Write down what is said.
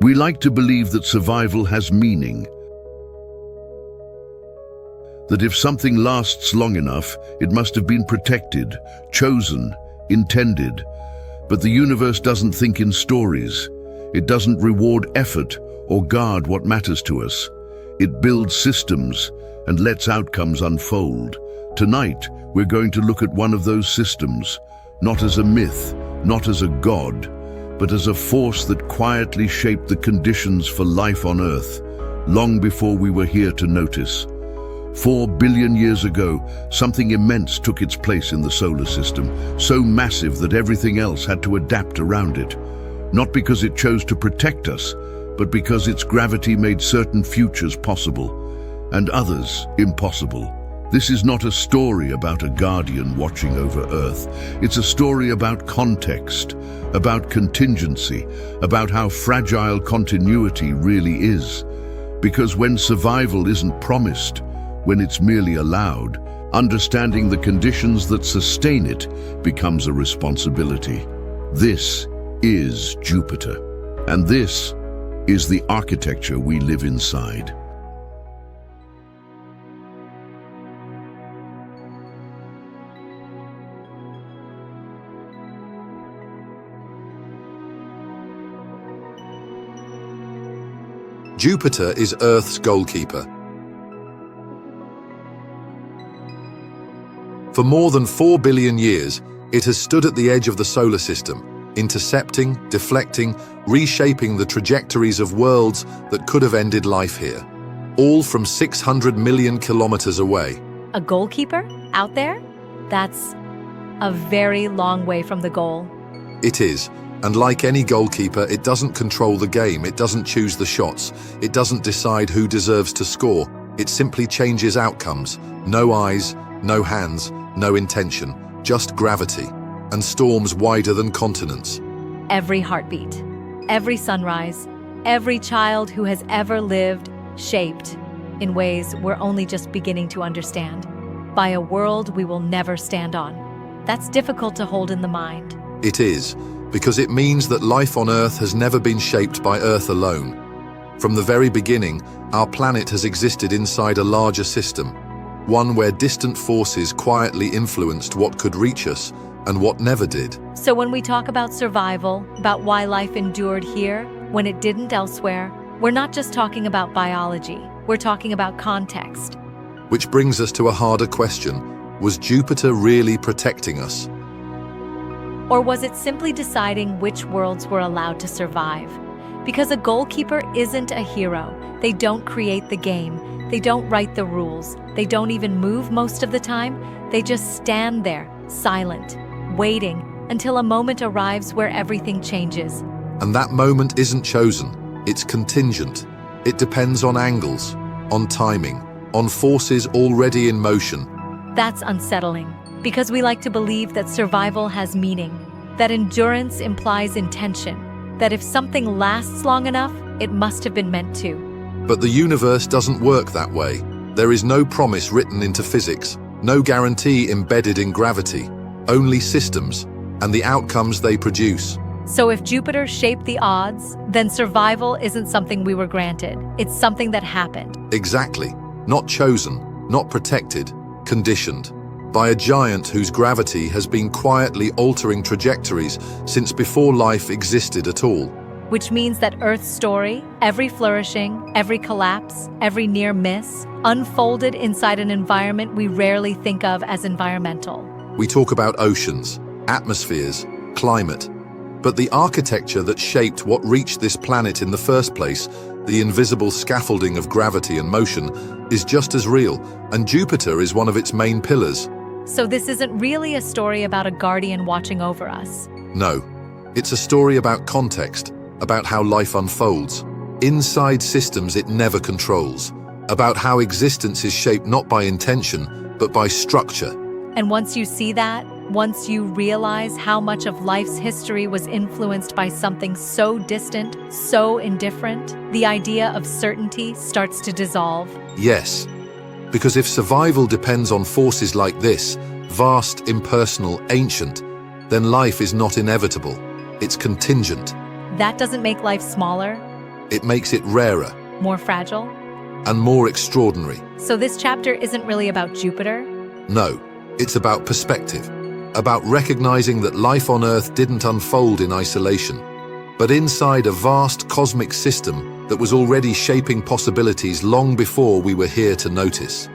We like to believe that survival has meaning, that if something lasts long enough, it must have been protected, chosen, intended. But the universe doesn't think in stories. It doesn't reward effort or guard what matters to us. It builds systems and lets outcomes unfold. Tonight, we're going to look at one of those systems, not as a myth, not as a god, but as a force that quietly shaped the conditions for life on Earth, long before we were here to notice. 4 billion years ago, something immense took its place in the solar system, so massive that everything else had to adapt around it. Not because it chose to protect us, but because its gravity made certain futures possible, and others impossible. This is not a story about a guardian watching over Earth. It's a story about context, about contingency, about how fragile continuity really is. Because when survival isn't promised, when it's merely allowed, understanding the conditions that sustain it becomes a responsibility. This is Jupiter, and this is the architecture we live inside. Jupiter is Earth's goalkeeper. For more than 4 billion years, it has stood at the edge of the solar system, intercepting, deflecting, reshaping the trajectories of worlds that could have ended life here, all from 600 million kilometers away. A goalkeeper out there? That's a very long way from the goal. It is, and like any goalkeeper, it doesn't control the game, it doesn't choose the shots, it doesn't decide who deserves to score, it simply changes outcomes. No eyes, no hands, no intention, just gravity, and storms wider than continents. Every heartbeat, every sunrise, every child who has ever lived, shaped in ways we're only just beginning to understand, by a world we will never stand on. That's difficult to hold in the mind. It is, because it means that life on Earth has never been shaped by Earth alone. From the very beginning, our planet has existed inside a larger system, one where distant forces quietly influenced what could reach us and what never did. So when we talk about survival, about why life endured here when it didn't elsewhere, we're not just talking about biology, we're talking about context. Which brings us to a harder question. Was Jupiter really protecting us? Or was it simply deciding which worlds were allowed to survive? Because a goalkeeper isn't a hero. They don't create the game. They don't write the rules. They don't even move most of the time. They just stand there, silent, waiting until a moment arrives where everything changes. And that moment isn't chosen. It's contingent. It depends on angles, on timing, on forces already in motion. That's unsettling, because we like to believe that survival has meaning, that endurance implies intention, that if something lasts long enough, it must have been meant to. But the universe doesn't work that way. There is no promise written into physics, no guarantee embedded in gravity, only systems and the outcomes they produce. So if Jupiter shaped the odds, then survival isn't something we were granted. It's something that happened. Exactly. Not chosen, not protected, conditioned by a giant whose gravity has been quietly altering trajectories since before life existed at all. Which means that Earth's story, every flourishing, every collapse, every near miss, unfolded inside an environment we rarely think of as environmental. We talk about oceans, atmospheres, climate, but the architecture that shaped what reached this planet in the first place, the invisible scaffolding of gravity and motion, is just as real, and Jupiter is one of its main pillars. So this isn't really a story about a guardian watching over us. No, it's a story about context, about how life unfolds, inside systems it never controls, about how existence is shaped not by intention, but by structure. And once you see that, once you realize how much of life's history was influenced by something so distant, so indifferent, the idea of certainty starts to dissolve. Yes, because if survival depends on forces like this, vast, impersonal, ancient, then life is not inevitable. It's contingent. That doesn't make life smaller. It makes it rarer More fragile? and more extraordinary. So this chapter isn't really about Jupiter? No, it's about perspective, about recognizing that life on Earth didn't unfold in isolation, but inside a vast cosmic system that was already shaping possibilities long before we were here to notice.